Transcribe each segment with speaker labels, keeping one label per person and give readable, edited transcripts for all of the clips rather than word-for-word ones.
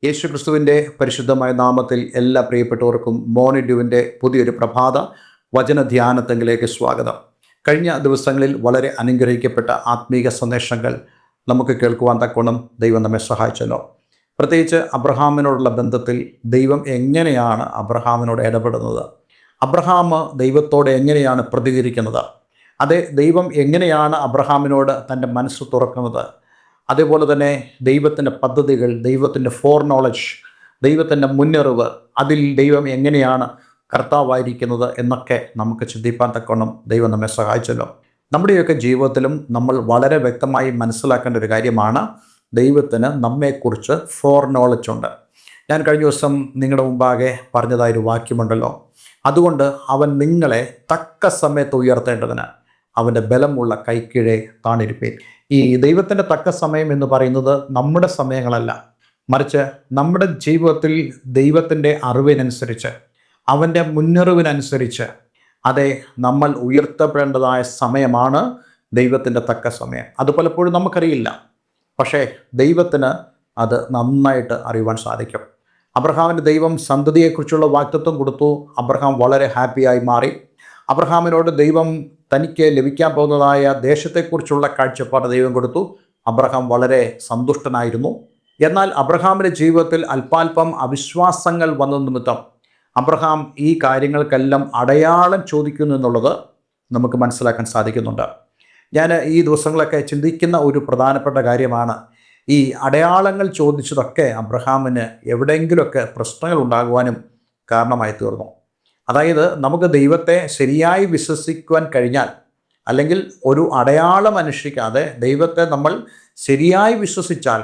Speaker 1: യേശുക്രിസ്തുവിൻ്റെ പരിശുദ്ധമായ നാമത്തിൽ എല്ലാ പ്രിയപ്പെട്ടവർക്കും മോർണിംഗ് പുതിയൊരു പ്രഭാത വചന ധ്യാനത്തെങ്കിലേക്ക് സ്വാഗതം. കഴിഞ്ഞ ദിവസങ്ങളിൽ വളരെ അനുഗ്രഹിക്കപ്പെട്ട ആത്മീക സന്ദേശങ്ങൾ നമുക്ക് കേൾക്കുവാൻ തക്കോണം ദൈവം നമ്മെ സഹായിച്ചല്ലോ. പ്രത്യേകിച്ച് അബ്രഹാമിനോടുള്ള ബന്ധത്തിൽ ദൈവം എങ്ങനെയാണ് അബ്രഹാമിനോട് ഇടപെടുന്നത്, അബ്രഹാം ദൈവത്തോട് എങ്ങനെയാണ് പ്രതികരിക്കുന്നത്, അതെ ദൈവം എങ്ങനെയാണ് അബ്രഹാമിനോട് തൻ്റെ മനസ്സ് തുറക്കുന്നത്, അതേപോലെ തന്നെ ദൈവത്തിൻ്റെ പദ്ധതികൾ, ദൈവത്തിൻ്റെ ഫോർ നോളജ്, ദൈവത്തിൻ്റെ മുന്നറിവ്, അതിൽ ദൈവം എങ്ങനെയാണ് കർത്താവായിരിക്കുന്നത് എന്നൊക്കെ നമുക്ക് ചിന്തിപ്പാൻ തക്കവണ്ണം ദൈവം നമ്മെ സഹായിച്ചല്ലോ. നമ്മുടെയൊക്കെ ജീവിതത്തിലും നമ്മൾ വളരെ വ്യക്തമായി മനസ്സിലാക്കേണ്ട ഒരു കാര്യമാണ്, ദൈവത്തിന് നമ്മെക്കുറിച്ച് ഫോർ നോളജ് ഉണ്ട്. ഞാൻ കഴിഞ്ഞ ദിവസം നിങ്ങളുടെ മുമ്പാകെ പറഞ്ഞതായൊരു വാക്യമുണ്ടല്ലോ, അതുകൊണ്ട് അവൻ നിങ്ങളെ തക്ക സമയത്ത് ഉയർത്തേണ്ടതിന് അവൻ്റെ ബലമുള്ള കൈക്കീഴെ താണിരിപ്പീൻ. ഈ ദൈവത്തിൻ്റെ തക്ക സമയം എന്ന് പറയുന്നത് നമ്മുടെ സമയങ്ങളല്ല, മറിച്ച് നമ്മുടെ ജീവിതത്തിൽ ദൈവത്തിൻ്റെ അറിവിനനുസരിച്ച്, അവൻ്റെ മുന്നറിവിനനുസരിച്ച് അതെ നമ്മൾ ഉയർത്തപ്പെടേണ്ടതായ സമയമാണ് ദൈവത്തിൻ്റെ തക്ക സമയം. അത് പലപ്പോഴും നമുക്കറിയില്ല, പക്ഷേ ദൈവത്തിന് അത് നന്നായിട്ട് അറിയുവാൻ സാധിക്കും. അബ്രഹാമിന് ദൈവം സന്തതിയെക്കുറിച്ചുള്ള വാഗ്ദത്തം കൊടുത്തു. അബ്രഹാം വളരെ ഹാപ്പിയായി മാറി. അബ്രഹാമിനോട് ദൈവം തനിക്ക് ലഭിക്കാൻ പോകുന്നതായ ദേശത്തെക്കുറിച്ചുള്ള കാഴ്ചപ്പാട് ദൈവം കൊടുത്തു. അബ്രഹാം വളരെ സന്തുഷ്ടനായിരുന്നു. എന്നാൽ അബ്രഹാമിൻ്റെ ജീവിതത്തിൽ അല്പാൽപ്പം അവിശ്വാസങ്ങൾ വന്ന നിമിത്തം അബ്രഹാം ഈ കാര്യങ്ങൾക്കെല്ലാം അടയാളം ചോദിക്കുന്നു എന്നുള്ളത് നമുക്ക് മനസ്സിലാക്കാൻ സാധിക്കുന്നുണ്ട്. ഞാൻ ഈ ദിവസങ്ങളൊക്കെ ചിന്തിക്കുന്ന ഒരു പ്രധാനപ്പെട്ട കാര്യമാണ്, ഈ അടയാളങ്ങൾ ചോദിച്ചതൊക്കെ അബ്രഹാമിന് എവിടെയെങ്കിലുമൊക്കെ പ്രശ്നങ്ങൾ ഉണ്ടാകുവാനും കാരണമായി തീർന്നു. അതായത് നമുക്ക് ദൈവത്തെ ശരിയായി വിശ്വസിക്കുവാൻ കഴിഞ്ഞാൽ, അല്ലെങ്കിൽ ഒരു അടയാളം അന്വേഷിക്കാതെ ദൈവത്തെ നമ്മൾ ശരിയായി വിശ്വസിച്ചാൽ,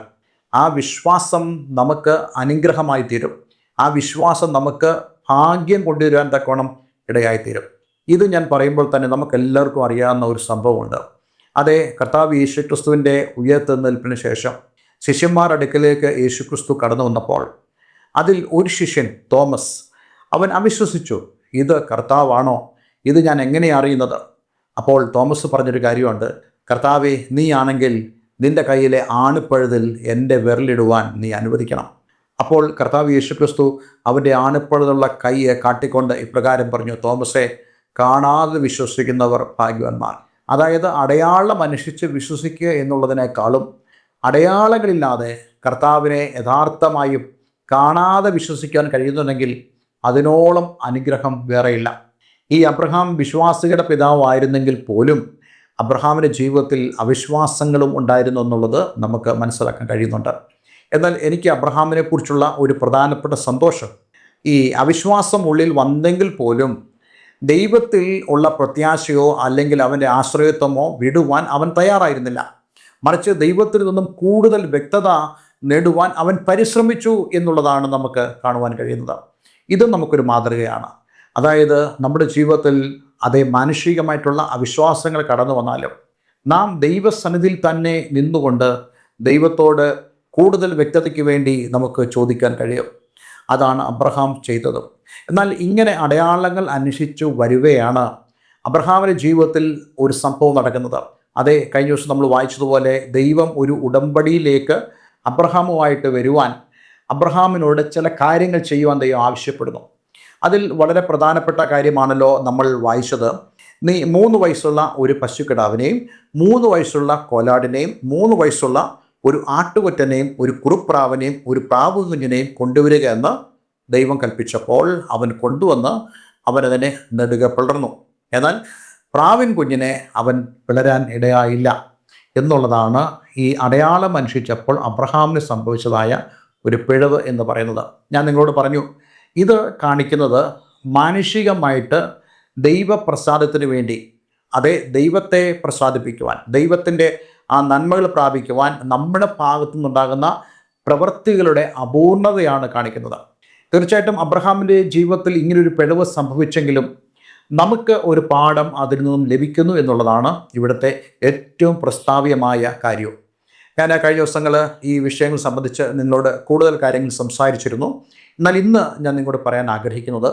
Speaker 1: ആ വിശ്വാസം നമുക്ക് അനുഗ്രഹമായി തീരും. ആ വിശ്വാസം നമുക്ക് ഭാഗ്യം കൊണ്ടുവരുവാൻ തക്കവണ്ണം ഇടയായിത്തീരും. ഇത് ഞാൻ പറയുമ്പോൾ തന്നെ നമുക്കെല്ലാവർക്കും അറിയാവുന്ന ഒരു സംഭവമുണ്ട്. അതേ കർത്താവ് യേശുക്രിസ്തുവിൻ്റെ ഉയർത്തെഴുന്നേൽപ്പിന് ശേഷം ശിഷ്യന്മാർ അടുക്കലേക്ക് യേശുക്രിസ്തു കടന്നു വന്നപ്പോൾ അതിൽ ഒരു ശിഷ്യൻ തോമസ്, അവൻ അവിശ്വസിച്ചു, ഇത് കർത്താവാണോ, ഇത് ഞാൻ എങ്ങനെയാണ് അറിയുന്നത്? അപ്പോൾ തോമസ് പറഞ്ഞൊരു കാര്യമുണ്ട്, കർത്താവേ, നീ ആണെങ്കിൽ നിൻ്റെ കയ്യിലെ ആണിപ്പഴുതിൽ എൻ്റെ വിരലിടുവാൻ നീ അനുവദിക്കണം. അപ്പോൾ കർത്താവ് യേശുക്രിസ്തു അവൻ്റെ ആണിപ്പഴുതുള്ള കൈയെ കാട്ടിക്കൊണ്ട് ഇപ്രകാരം പറഞ്ഞു, തോമസേ, കാണാതെ വിശ്വസിക്കുന്നവർ ഭാഗ്യവാന്മാർ. അതായത് അടയാളം അന്വേഷിച്ച് വിശ്വസിക്കുക എന്നുള്ളതിനേക്കാളും അടയാളങ്ങളില്ലാതെ കർത്താവിനെ യഥാർത്ഥമായും കാണാതെ വിശ്വസിക്കാൻ കഴിയുന്നുണ്ടെങ്കിൽ അതിനോളം അനുഗ്രഹം വേറെയില്ല. ഈ അബ്രഹാം വിശ്വാസികളുടെ പിതാവായിരുന്നെങ്കിൽ പോലും അബ്രഹാമിൻ്റെ ജീവിതത്തിൽ അവിശ്വാസങ്ങളും ഉണ്ടായിരുന്നു എന്നുള്ളത് നമുക്ക് മനസ്സിലാക്കാൻ കഴിയുന്നുണ്ട്. എന്നാൽ എനിക്ക് അബ്രഹാമിനെ കുറിച്ചുള്ള ഒരു പ്രധാനപ്പെട്ട സന്തോഷം, ഈ അവിശ്വാസം ഉള്ളിൽ വന്നെങ്കിൽ പോലും ദൈവത്തിൽ ഉള്ള പ്രത്യാശയോ അല്ലെങ്കിൽ അവൻ്റെ ആശ്രയത്വമോ വിടുവാൻ അവൻ തയ്യാറായിരുന്നില്ല. മറിച്ച് ദൈവത്തിൽ നിന്നും കൂടുതൽ വ്യക്തത നേടുവാൻ അവൻ പരിശ്രമിച്ചു എന്നുള്ളതാണ് നമുക്ക് കാണുവാൻ കഴിയുന്നത്. ഇതും നമുക്കൊരു മാതൃകയാണ്. അതായത് നമ്മുടെ ജീവിതത്തിൽ അതേ മാനുഷികമായിട്ടുള്ള അവിശ്വാസങ്ങൾ കടന്നു വന്നാലും നാം ദൈവസന്നിധിയിൽ തന്നെ നിന്നുകൊണ്ട് ദൈവത്തോട് കൂടുതൽ വ്യക്തതയ്ക്ക് വേണ്ടി നമുക്ക് ചോദിക്കാൻ കഴിയും. അതാണ് അബ്രഹാം ചെയ്തത്. എന്നാൽ ഇങ്ങനെ അടയാളങ്ങൾ അന്വേഷിച്ചു വരികയാണ് അബ്രഹാമിൻ്റെ ജീവിതത്തിൽ ഒരു സംഭവം നടക്കുന്നത്. അതേ കഴിഞ്ഞ ദിവസം നമ്മൾ വായിച്ചതുപോലെ ദൈവം ഒരു ഉടമ്പടിയിലേക്ക് അബ്രഹാമുമായിട്ട് വരുവാൻ അബ്രഹാമിനോട് ചില കാര്യങ്ങൾ ചെയ്യുവാൻ ദൈവം ആവശ്യപ്പെടുന്നു. അതിൽ വളരെ പ്രധാനപ്പെട്ട കാര്യമാണല്ലോ നമ്മൾ വായിച്ചത്, നീ 3 വയസ്സുള്ള ഒരു പശുക്കിടാവിനെയും 3 വയസ്സുള്ള കോലാടിനെയും 3 വയസ്സുള്ള ഒരു ആട്ടുകൊറ്റനെയും ഒരു കുറുപ്രാവിനെയും ഒരു പ്രാവ് കുഞ്ഞിനെയും കൊണ്ടുവരിക എന്ന് ദൈവം കൽപ്പിച്ചപ്പോൾ അവൻ കൊണ്ടുവന്ന് അവനതിനെ നെടുക പിളർന്നു. എന്നാൽ പ്രാവിൻ കുഞ്ഞിനെ അവൻ പിളരാൻ ഇടയായില്ല എന്നുള്ളതാണ് ഈ അടയാളം അന്വേഷിച്ചപ്പോൾ അബ്രഹാമിന് സംഭവിച്ചതായ ഒരു പിഴവ് എന്ന് പറയുന്നത്. ഞാൻ നിങ്ങളോട് പറഞ്ഞു, ഇത് കാണിക്കുന്നത് മാനുഷികമായിട്ട് ദൈവപ്രസാദത്തിന് വേണ്ടി, അതേ ദൈവത്തെ പ്രസാദിപ്പിക്കുവാൻ, ദൈവത്തിൻ്റെ ആ നന്മകൾ പ്രാപിക്കുവാൻ നമ്മുടെ ഭാഗത്തു നിന്നുണ്ടാകുന്ന പ്രവൃത്തികളുടെ അപൂർണതയാണ് കാണിക്കുന്നത്. തീർച്ചയായിട്ടും അബ്രഹാമിൻ്റെ ജീവിതത്തിൽ ഇങ്ങനൊരു പിഴവ് സംഭവിച്ചെങ്കിലും നമുക്ക് ഒരു പാഠം അതിൽ നിന്നും ലഭിക്കുന്നു എന്നുള്ളതാണ് ഇവിടുത്തെ ഏറ്റവും പ്രസ്താവ്യമായ കാര്യവും. ഞാൻ കഴിഞ്ഞ ദിവസങ്ങൾ ഈ വിഷയങ്ങൾ സംബന്ധിച്ച് നിങ്ങളോട് കൂടുതൽ കാര്യങ്ങൾ സംസാരിച്ചിരുന്നു. എന്നാൽ ഇന്ന് ഞാൻ നിങ്ങളോട് പറയാൻ ആഗ്രഹിക്കുന്നത്,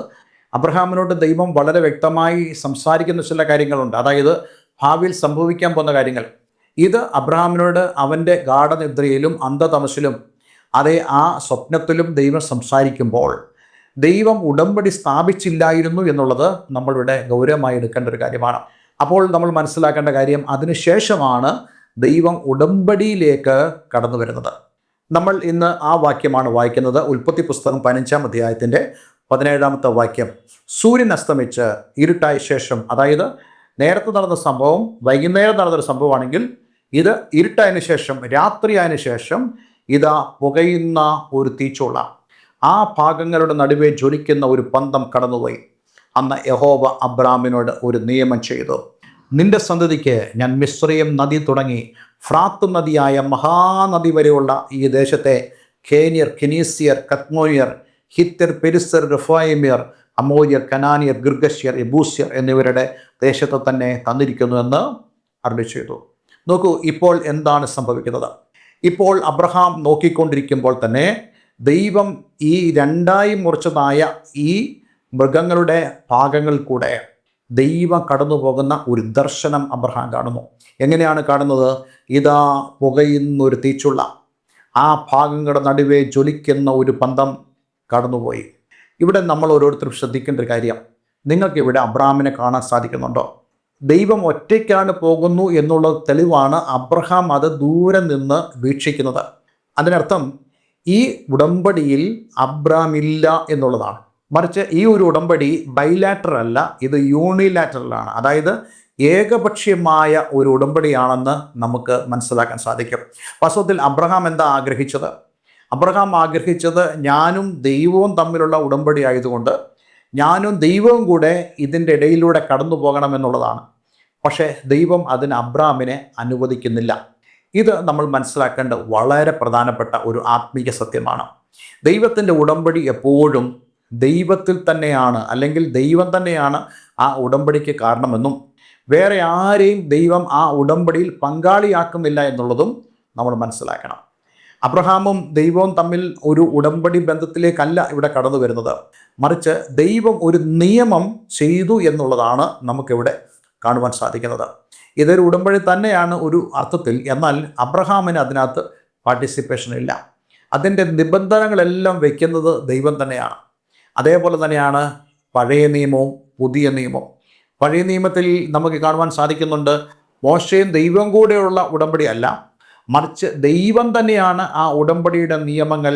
Speaker 1: അബ്രഹാമിനോട് ദൈവം വളരെ വ്യക്തമായി സംസാരിക്കുന്ന ചില കാര്യങ്ങളുണ്ട്. അതായത് ഭാവിയിൽ സംഭവിക്കാൻ പോകുന്ന കാര്യങ്ങൾ. ഇത് അബ്രഹാമിനോട് അവൻ്റെ ഗാഠനിദ്രയിലും അന്ധതമസിലും അതേ, ആ സ്വപ്നത്തിലും ദൈവം സംസാരിക്കുമ്പോൾ ദൈവം ഉടമ്പടി സ്ഥാപിച്ചില്ലായിരുന്നു എന്നുള്ളത് നമ്മളിവിടെ ഗൗരവമായി എടുക്കേണ്ട ഒരു കാര്യമാണ്. അപ്പോൾ നമ്മൾ മനസ്സിലാക്കേണ്ട കാര്യം, അതിനുശേഷമാണ് ദൈവം ഉടമ്പടിയിലേക്ക് കടന്നു വരുന്നത്. നമ്മൾ ഇന്ന് ആ വാക്യമാണ് വായിക്കുന്നത്. ഉൽപ്പത്തി പുസ്തകം 15-ാം അധ്യായത്തിൻ്റെ 17-ാമത്തെ വാക്യം. സൂര്യൻ അസ്തമിച്ച് ഇരുട്ടായ ശേഷം, അതായത് നേരത്തെ നടന്ന സംഭവം വൈകുന്നേരം നടന്നൊരു സംഭവമാണെങ്കിൽ, ഇത് ഇരുട്ടായതിനു ശേഷം, രാത്രിയായതിനു ശേഷം ഇതാ പുകയുന്ന ഒരു തീച്ചൂള, ആ ഭാഗങ്ങളുടെ നടുവേ ജ്വലിക്കുന്ന ഒരു പന്തം കടന്നുപോയി. അന്ന് യഹോവ അബ്രാമിനോട് ഒരു നിയമം ചെയ്തു. നിന്റെ സന്തതിക്ക് ഞാൻ മിസ്രയീം നദി തുടങ്ങി ഫ്രാത്ത് നദിയായ മഹാനദി വരെയുള്ള ഈ ദേശത്തെ ഖേന്യർ, കെനീസിയർ, കത്മോനിയർ, ഹിത്യർ, പെരിസർ, റഫായിമിയർ, അമോര്യർ, കനാനിയർ, ഗിർഗശ്യർ, യെബൂസ്യർ എന്നിവരുടെ ദേശത്തെ തന്നെ തന്നിരിക്കുന്നു എന്ന് അരുളി ചെയ്തു. നോക്കൂ, ഇപ്പോൾ എന്താണ് സംഭവിക്കുന്നത്? ഇപ്പോൾ അബ്രഹാം നോക്കിക്കൊണ്ടിരിക്കുമ്പോൾ തന്നെ ദൈവം ഈ രണ്ടായി മുറിച്ചതായ ഈ മൃഗങ്ങളുടെ ഭാഗങ്ങൾ കൂടെ ദൈവം കടന്നു പോകുന്ന ഒരു ദർശനം അബ്രഹാം കാണുന്നു. എങ്ങനെയാണ് കാണുന്നത്? ഇതാ പുകയുന്നൊരു തീച്ചുള്ള, ആ ഭാഗങ്ങളുടെ നടുവേ ജ്വലിക്കുന്ന ഒരു പന്തം കടന്നുപോയി. ഇവിടെ നമ്മൾ ഓരോരുത്തരും ശ്രദ്ധിക്കേണ്ട ഒരു കാര്യം, നിങ്ങൾക്കിവിടെ അബ്രഹാമിനെ കാണാൻ സാധിക്കുന്നുണ്ടോ? ദൈവം ഒറ്റയ്ക്കാണ് പോകുന്നു എന്നുള്ള തെളിവാണ് അബ്രഹാം അത് ദൂരെ നിന്ന് വീക്ഷിക്കുന്നത്. അതിനർത്ഥം ഈ ഉടമ്പടിയിൽ അബ്രഹാം ഇല്ല എന്നുള്ളതാണ്. മറിച്ച് ഈ ഒരു ഉടമ്പടി ബൈലാറ്ററൽ അല്ല, ഇത് യൂണിലാറ്ററലാണ്. അതായത് ഏകപക്ഷീയമായ ഒരു ഉടമ്പടിയാണെന്ന് നമുക്ക് മനസ്സിലാക്കാൻ സാധിക്കും. വാസ്തവത്തിൽ അബ്രഹാം എന്താ ആഗ്രഹിച്ചത്? അബ്രഹാം ആഗ്രഹിച്ചത് ഞാനും ദൈവവും തമ്മിലുള്ള ഉടമ്പടി ആയതുകൊണ്ട് ഞാനും ദൈവവും കൂടെ ഇതിൻ്റെ ഇടയിലൂടെ കടന്നു പോകണമെന്നുള്ളതാണ്. പക്ഷേ ദൈവം അതിന് അബ്രഹാമിനെ അനുവദിക്കുന്നില്ല. ഇത് നമ്മൾ മനസ്സിലാക്കേണ്ട വളരെ പ്രധാനപ്പെട്ട ഒരു ആത്മീയ സത്യമാണ്. ദൈവത്തിൻ്റെ ഉടമ്പടി എപ്പോഴും ദൈവത്തിൽ തന്നെയാണ്, അല്ലെങ്കിൽ ദൈവം തന്നെയാണ് ആ ഉടമ്പടിക്ക് കാരണമെന്നും വേറെ ആരെയും ദൈവം ആ ഉടമ്പടിയിൽ പങ്കാളിയാക്കുന്നില്ല എന്നുള്ളതും നമ്മൾ മനസ്സിലാക്കണം. അബ്രഹാമും ദൈവവും തമ്മിൽ ഒരു ഉടമ്പടി ബന്ധത്തിലേക്കല്ല ഇവിടെ കടന്നു വരുന്നത്, മറിച്ച് ദൈവം ഒരു നിയമം ചെയ്തു എന്നുള്ളതാണ് നമുക്കിവിടെ കാണുവാൻ സാധിക്കുന്നത്. ഇതൊരു ഉടമ്പടി തന്നെയാണ് ഒരു അർത്ഥത്തിൽ, എന്നാൽ അബ്രഹാമിന് അതിനകത്ത് പാർട്ടിസിപ്പേഷൻ ഇല്ല. അതിൻ്റെ നിബന്ധനകളെല്ലാം വയ്ക്കുന്നത് ദൈവം തന്നെയാണ്. അതേപോലെ തന്നെയാണ് പഴയ നിയമവും പുതിയ നിയമവും. പഴയ നിയമത്തിൽ നമുക്ക് കാണുവാൻ സാധിക്കുന്നുണ്ട്, മോശയും ദൈവം കൂടെയുള്ള ഉടമ്പടി അല്ല, മറിച്ച് ദൈവം തന്നെയാണ് ആ ഉടമ്പടിയുടെ നിയമങ്ങൾ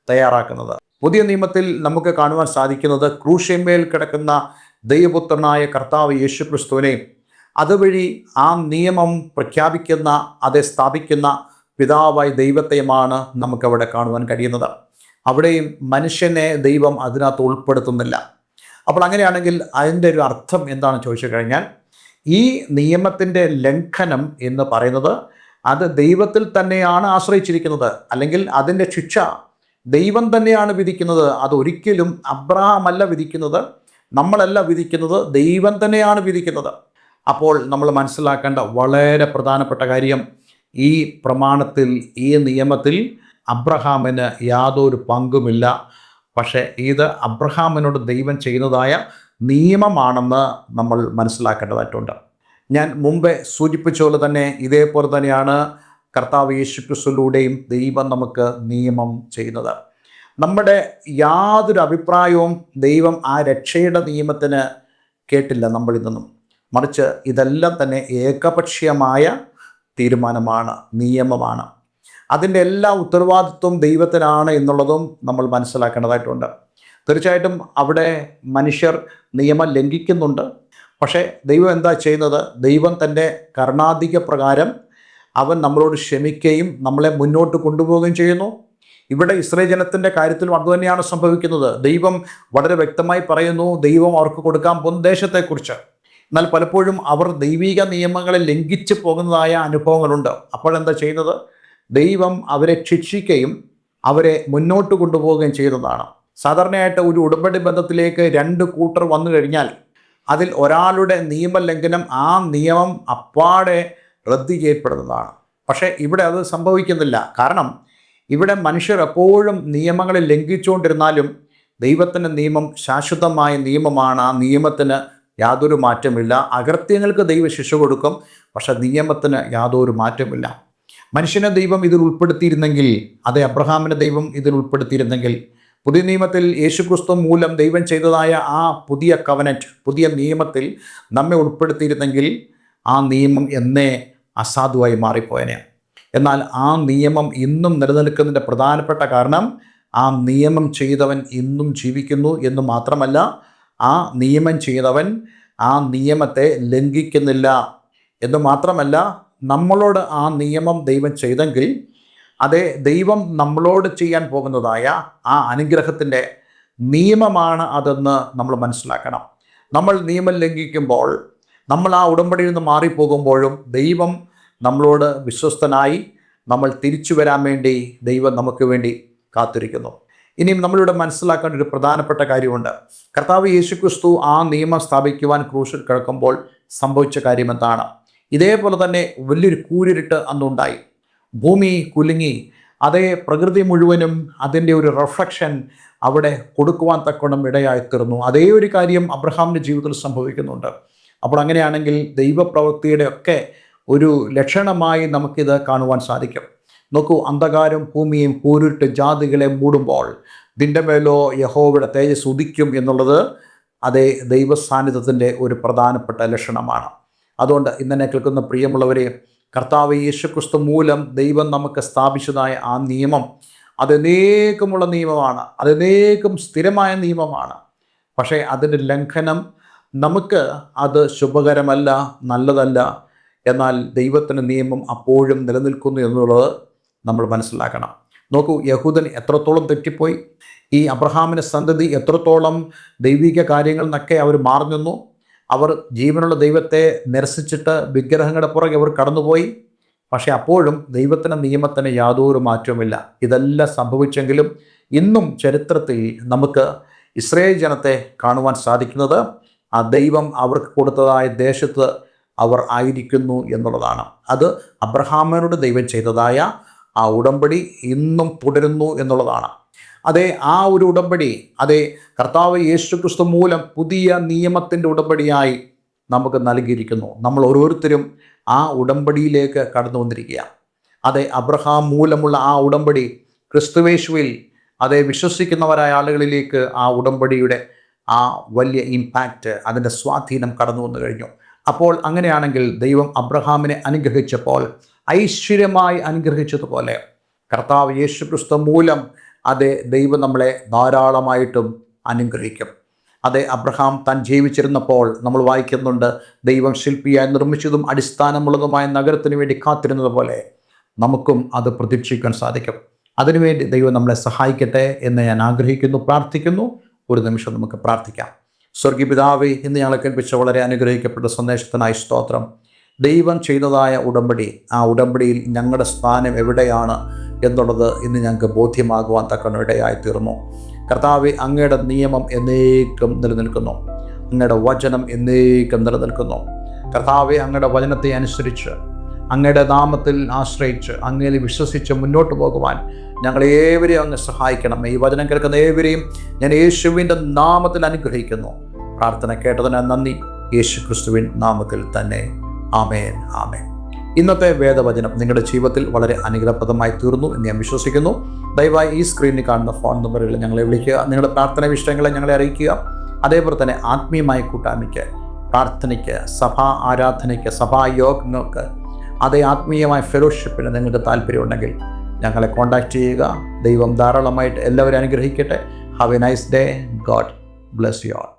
Speaker 1: തയ്യാറാക്കുന്നത്. പുതിയ നിയമത്തിൽ നമുക്ക് കാണുവാൻ സാധിക്കുന്നത് ക്രൂശിന്മേൽ കിടക്കുന്ന ദൈവപുത്രനായ കർത്താവ് യേശു ക്രിസ്തുവിനെയും അതുവഴി ആ നിയമം പ്രഖ്യാപിക്കുന്ന, അത് സ്ഥാപിക്കുന്ന പിതാവായ ദൈവത്തെയുമാണ് നമുക്കവിടെ കാണുവാൻ കഴിയുന്നത്. അവിടെയും മനുഷ്യനെ ദൈവം അതിനകത്ത് ഉൾപ്പെടുത്തുന്നില്ല. അപ്പോൾ അങ്ങനെയാണെങ്കിൽ അതിൻ്റെ ഒരു അർത്ഥം എന്താണെന്ന് ചോദിച്ചു കഴിഞ്ഞാൽ, ഈ നിയമത്തിൻ്റെ ലംഘനം എന്ന് പറയുന്നത് അത് ദൈവത്തിൽ തന്നെയാണ് ആശ്രയിച്ചിരിക്കുന്നത്, അല്ലെങ്കിൽ അതിൻ്റെ ശിക്ഷ ദൈവം തന്നെയാണ് വിധിക്കുന്നത്. അതൊരിക്കലും അബ്രഹാം അല്ല വിധിക്കുന്നത്, നമ്മളല്ല വിധിക്കുന്നത്, ദൈവം തന്നെയാണ് വിധിക്കുന്നത്. അപ്പോൾ നമ്മൾ മനസ്സിലാക്കേണ്ട വളരെ പ്രധാനപ്പെട്ട കാര്യം, ഈ പ്രമാണത്തിൽ, ഈ നിയമത്തിൽ അബ്രഹാമിന് യാതൊരു പങ്കുമില്ല. പക്ഷേ ഇത് അബ്രഹാമിനോട് ദൈവം ചെയ്യുന്നതായ നിയമമാണെന്ന് നമ്മൾ മനസ്സിലാക്കേണ്ടതായിട്ടുണ്ട്. ഞാൻ മുമ്പേ സൂചിപ്പിച്ച പോലെ തന്നെ ഇതേപോലെ തന്നെയാണ് കർത്താവ് യേശു ക്രിസ്തുവിലൂടെയും ദൈവം നമുക്ക് നിയമം ചെയ്യുന്നത്. നമ്മുടെ യാതൊരു അഭിപ്രായവും ദൈവം ആ രക്ഷയുടെ നിയമത്തിന് കേട്ടില്ല നമ്മളിൽ നിന്നും, മറിച്ച് ഇതെല്ലാം തന്നെ ഏകപക്ഷീയമായ തീരുമാനമാണ്, നിയമമാണ്. അതിൻ്റെ എല്ലാ ഉത്തരവാദിത്വം ദൈവത്തിനാണ് എന്നുള്ളതും നമ്മൾ മനസ്സിലാക്കേണ്ടതായിട്ടുണ്ട്. തീർച്ചയായിട്ടും അവിടെ മനുഷ്യർ നിയമം ലംഘിക്കുന്നുണ്ട്. പക്ഷേ ദൈവം എന്താ ചെയ്യുന്നത്? ദൈവം തൻ്റെ കരുണാധിക്യ പ്രകാരം അവൻ നമ്മളോട് ക്ഷമിക്കുകയും നമ്മളെ മുന്നോട്ട് കൊണ്ടുപോവുകയും ചെയ്യുന്നു. ഇവിടെ ഇസ്രായേൽ ജനത്തിൻ്റെ കാര്യത്തിലും അതുതന്നെയാണ് സംഭവിക്കുന്നത്. ദൈവം വളരെ വ്യക്തമായി പറയുന്നു ദൈവം അവർക്ക് കൊടുക്കാൻ പോകുന്ന ദേശത്തെക്കുറിച്ച്. എന്നാൽ പലപ്പോഴും അവർ ദൈവിക നിയമങ്ങളെ ലംഘിച്ച് പോകുന്നതായ അനുഭവങ്ങളുണ്ട്. അപ്പോഴെന്താ ചെയ്യുന്നത്? ദൈവം അവരെ ശിക്ഷിക്കുകയും അവരെ മുന്നോട്ട് കൊണ്ടുപോവുകയും ചെയ്യുന്നതാണ്. സാധാരണയായിട്ട് ഒരു ഉടമ്പടി ബന്ധത്തിലേക്ക് രണ്ട് കൂട്ടർ വന്നു കഴിഞ്ഞാൽ അതിൽ ഒരാളുടെ നിയമലംഘനം ആ നിയമം അപ്പാടെ റദ്ദ് ചെയ്യപ്പെടുന്നതാണ്. പക്ഷേ ഇവിടെ അത് സംഭവിക്കുന്നില്ല. കാരണം ഇവിടെ മനുഷ്യർ എപ്പോഴും നിയമങ്ങളെ ലംഘിച്ചുകൊണ്ടിരുന്നാലും ദൈവത്തിൻ്റെ നിയമം ശാശ്വതമായ നിയമമാണ്. ആ നിയമത്തിന് യാതൊരു മാറ്റമില്ല. അകൃത്യങ്ങൾക്ക് ദൈവം ശിക്ഷ കൊടുക്കും, പക്ഷെ നിയമത്തിന് യാതൊരു മാറ്റമില്ല. മനുഷ്യനെ ദൈവം ഇതിൽ ഉൾപ്പെടുത്തിയിരുന്നെങ്കിൽ, അതെ അബ്രഹാമിനെ ദൈവം ഇതിൽ ഉൾപ്പെടുത്തിയിരുന്നെങ്കിൽ, പുതിയ നിയമത്തിൽ യേശുക്രിസ്തു മൂലം ദൈവം ചെയ്തതായ ആ പുതിയ കവനന്റ്, പുതിയ നിയമത്തിൽ നമ്മെ ഉൾപ്പെടുത്തിയിരുന്നെങ്കിൽ ആ നിയമം എന്നേ അസാധുവായി മാറിപ്പോയനെ. എന്നാൽ ആ നിയമം ഇന്നും നിലനിൽക്കുന്നതിൻ്റെ പ്രധാനപ്പെട്ട കാരണം ആ നിയമം ചെയ്തവൻ ഇന്നും ജീവിക്കുന്നു എന്ന് മാത്രമല്ല, ആ നിയമം ചെയ്തവൻ ആ നിയമത്തെ ലംഘിക്കുന്നില്ല എന്ന് മാത്രമല്ല, നമ്മളോട് ആ നിയമം ദൈവം ചെയ്തെങ്കിൽ അതേ ദൈവം നമ്മളോട് ചെയ്യാൻ പോകുന്നതായ ആ അനുഗ്രഹത്തിൻ്റെ നിയമമാണ് അതെന്ന് നമ്മൾ മനസ്സിലാക്കണം. നമ്മൾ നിയമം ലംഘിക്കുമ്പോൾ, നമ്മൾ ആ ഉടമ്പടിയിൽ നിന്ന് മാറിപ്പോകുമ്പോഴും ദൈവം നമ്മളോട് വിശ്വസ്തനായി നമ്മൾ തിരിച്ചു വരാൻ വേണ്ടി ദൈവം നമുക്ക് വേണ്ടി കാത്തിരിക്കുന്നു. ഇനിയും നമ്മളിവിടെ മനസ്സിലാക്കേണ്ട ഒരു പ്രധാനപ്പെട്ട കാര്യമുണ്ട്. കർത്താവ് യേശുക്രിസ്തു ആ നിയമം സ്ഥാപിക്കുവാൻ ക്രൂശിൽ കിടക്കുമ്പോൾ സംഭവിച്ച കാര്യം എന്താണ്? ഇതേപോലെ തന്നെ വലിയൊരു കൂരിരുട്ട് അന്നുണ്ടായി. ഭൂമി കുലുങ്ങി. അതേ പ്രകൃതി മുഴുവനും അതിൻ്റെ ഒരു റിഫ്ലക്ഷൻ അവിടെ കൊടുക്കുവാൻ തക്കവണ്ണം ഇടയായിത്തീർന്നു. അതേ ഒരു കാര്യം അബ്രഹാമിൻ്റെ ജീവിതത്തിൽ സംഭവിക്കുന്നുണ്ട്. അപ്പോൾ അങ്ങനെയാണെങ്കിൽ ദൈവപ്രവൃത്തിയുടെ ഒക്കെ ഒരു ലക്ഷണമായി നമുക്കിത് കാണുവാൻ സാധിക്കും. നോക്കൂ, അന്ധകാരം ഭൂമിയും കൂരിട്ട് ജാതികളെ മൂടുമ്പോൾ നിന്റെ മേലോ യഹോവയുടെ തേജസ് ഉദിക്കും എന്നുള്ളത് അതേ ദൈവസാന്നിധ്യത്തിൻ്റെ ഒരു പ്രധാനപ്പെട്ട ലക്ഷണമാണ്. അതുകൊണ്ട് ഇന്നെ കേൾക്കുന്ന പ്രിയമുള്ളവരെ, കർത്താവ് യേശുക്രിസ്തു മൂലം ദൈവം നമുക്ക് സ്ഥാപിച്ചതായ ആ നിയമം അതെന്നേക്കുമുള്ള നിയമമാണ്, അതെന്നേക്കും സ്ഥിരമായ നിയമമാണ്. പക്ഷേ അതിൻ്റെ ലംഘനം നമുക്ക് അത് ശുഭകരമല്ല, നല്ലതല്ല. എന്നാൽ ദൈവത്തിൻ്റെ നിയമം അപ്പോഴും നിലനിൽക്കുന്നു എന്നുള്ളത് നമ്മൾ മനസ്സിലാക്കണം. നോക്കൂ, യഹൂദൻ എത്രത്തോളം തെറ്റിപ്പോയി, ഈ അബ്രഹാമിൻ്റെ സന്തതി എത്രത്തോളം ദൈവിക കാര്യങ്ങളിൽ നിന്നൊക്കെ അവർ മാറി നിന്നു. അവർ ജീവനുള്ള ദൈവത്തെ നിരസിച്ചിട്ട് വിഗ്രഹങ്ങളുടെ പുറകെ അവർ കടന്നുപോയി. പക്ഷേ അപ്പോഴും ദൈവത്തിൻ്റെ നിയമത്തിന് യാതൊരു മാറ്റവുമില്ല. ഇതെല്ലാം സംഭവിച്ചെങ്കിലും ഇന്നും ചരിത്രത്തിൽ നമുക്ക് ഇസ്രായേൽ ജനത്തെ കാണുവാൻ സാധിക്കുന്നത് ആ ദൈവം അവർക്ക് കൊടുത്തതായ ദേശത്ത് അവർ ആയിരിക്കുന്നു എന്നുള്ളതാണ്. അത് അബ്രഹാമിനോട് ദൈവം ചെയ്തതായ ആ ഉടമ്പടി ഇന്നും തുടരുന്നു എന്നുള്ളതാണ്. അതേ ആ ഒരു ഉടമ്പടി അതേ കർത്താവ് യേശുക്രിസ്തു മൂലം പുതിയ നിയമത്തിൻ്റെ ഉടമ്പടിയായി നമുക്ക് നൽകിയിരിക്കുന്നു. നമ്മൾ ഓരോരുത്തരും ആ ഉടമ്പടിയിലേക്ക് കടന്നു വന്നിരിക്കുക. അതേ അബ്രഹാം മൂലമുള്ള ആ ഉടമ്പടി ക്രിസ്തുവേശുവിൽ അതേ വിശ്വസിക്കുന്നവരായ ആളുകളിലേക്ക് ആ ഉടമ്പടിയുടെ ആ വലിയ ഇമ്പാക്റ്റ്, അതിൻ്റെ സ്വാധീനം കടന്നു വന്നു കഴിഞ്ഞു. അപ്പോൾ അങ്ങനെയാണെങ്കിൽ ദൈവം അബ്രഹാമിനെ അനുഗ്രഹിച്ചപ്പോൾ ഐശ്വര്യമായി അനുഗ്രഹിച്ചതുപോലെ കർത്താവ് യേശുക്രിസ്തു മൂലം അതേ ദൈവം നമ്മളെ ധാരാളമായിട്ടും അനുഗ്രഹിക്കും. അതേ അബ്രഹാം താൻ ജീവിച്ചിരുന്നപ്പോൾ നമ്മൾ വായിക്കുന്നുണ്ട്, ദൈവം ശില്പിയായി നിർമ്മിച്ചതും അടിസ്ഥാനമുള്ളതുമായ നഗരത്തിന് വേണ്ടി കാത്തിരുന്നത് പോലെ നമുക്കും അത് പ്രതീക്ഷിക്കാൻ സാധിക്കും. അതിനുവേണ്ടി ദൈവം നമ്മളെ സഹായിക്കട്ടെ എന്ന് ഞാൻ ആഗ്രഹിക്കുന്നു, പ്രാർത്ഥിക്കുന്നു. ഒരു നിമിഷം നമുക്ക് പ്രാർത്ഥിക്കാം. സ്വർഗീയ പിതാവേ, ഇന്ന് ഞങ്ങളെ കേൾപ്പിച്ച വളരെ അനുഗ്രഹിക്കപ്പെട്ട സന്ദേശത്തിനായി സ്തോത്രം. ദൈവം ചെയ്തതായ ഉടമ്പടി, ആ ഉടമ്പടിയിൽ ഞങ്ങളുടെ സ്ഥാനം എവിടെയാണ് എന്നുള്ളത് ഇന്ന് ഞങ്ങൾക്ക് ബോധ്യമാകുവാൻ തക്കവണ്ണം ഇടയായിത്തീർന്നു. കർത്താവേ, അങ്ങയുടെ നിയമം എന്നേക്കും നിലനിൽക്കുന്നു, അങ്ങയുടെ വചനം എന്നേക്കും നിലനിൽക്കുന്നു. കർത്താവേ, അങ്ങയുടെ വചനത്തെ അനുസരിച്ച് അങ്ങയുടെ നാമത്തിൽ ആശ്രയിച്ച് അങ്ങയിൽ വിശ്വസിച്ച് മുന്നോട്ട് പോകുവാൻ ഞങ്ങളേവരെയും അങ്ങ് സഹായിക്കണം. ഈ വചനം കേൾക്കുന്ന ഏവരെയും ഞാൻ യേശുവിൻ്റെ നാമത്തിൽ അനുഗ്രഹിക്കുന്നു. പ്രാർത്ഥന കേട്ടതിന് നന്ദി. യേശു ക്രിസ്തുവിൻ നാമത്തിൽ തന്നെ. ആമേൻ, ആമേൻ. ഇന്നത്തെ വേദവചനം നിങ്ങളുടെ ജീവിതത്തിൽ വളരെ അനുഗ്രഹപ്രദമായി തീർന്നു എന്ന് ഞാൻ വിശ്വസിക്കുന്നു. ദയവായി ഈ സ്ക്രീനിൽ കാണുന്ന ഫോൺ നമ്പറുകളിൽ ഞങ്ങളെ വിളിക്കുക. നിങ്ങളുടെ പ്രാർത്ഥന വിഷയങ്ങളെ ഞങ്ങളെ അറിയിക്കുക. അതേപോലെ തന്നെ ആത്മീയമായ കൂട്ടായ്മയ്ക്ക്, പ്രാർത്ഥനയ്ക്ക്, സഭാ ആരാധനയ്ക്ക്, സഭായോഗങ്ങൾക്ക്, അതേ ആത്മീയമായ ഫെലോഷിപ്പിന് നിങ്ങൾക്ക് താല്പര്യമുണ്ടെങ്കിൽ ഞങ്ങളെ കോൺടാക്റ്റ് ചെയ്യുക. ദൈവം ധാരാളമായിട്ട് എല്ലാവരും അനുഗ്രഹിക്കട്ടെ. Have A nice day. God bless you all.